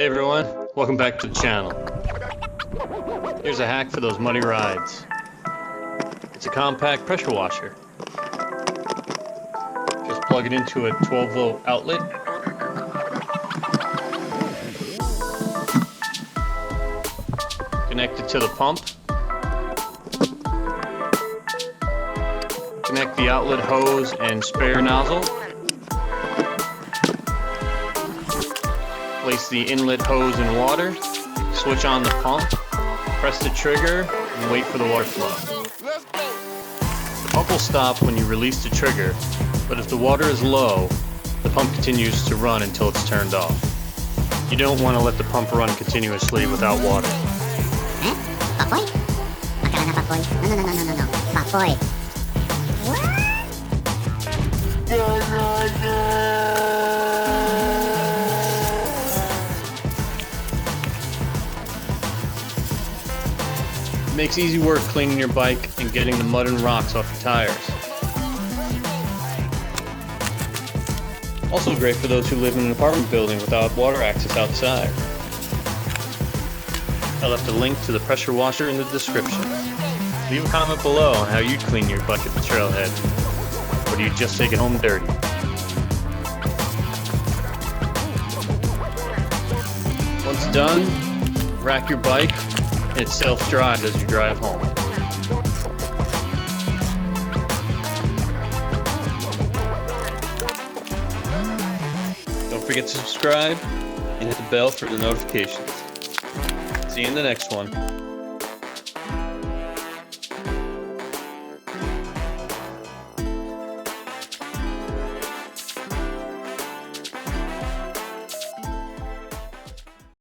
everyone, welcome back to the channel. Here's a hack for those muddy rides. It's a compact pressure washer. Just plug it into a 12-volt outlet. Connect it to the pump. Connect the outlet hose and spare nozzle. Place the inlet hose in water, switch on the pump, press the trigger, and wait for the water flow. The pump will stop when you release the trigger, but if the water is low, the pump continues to run until it's turned off. You don't want to let the pump run continuously without water. Papoy? Akala na papoy? No. Papoy. It makes easy work cleaning your bike and getting the mud and rocks off your tires. Also great for those who live in an apartment building without water access outside. I left a link to the pressure washer in the description. Leave a comment below on how you'd clean your bike at the trailhead. Or do you just take it home dirty? Once done, rack your bike and it self-dries as you drive home. Don't forget to subscribe and hit the bell for the notifications. See you in the next one.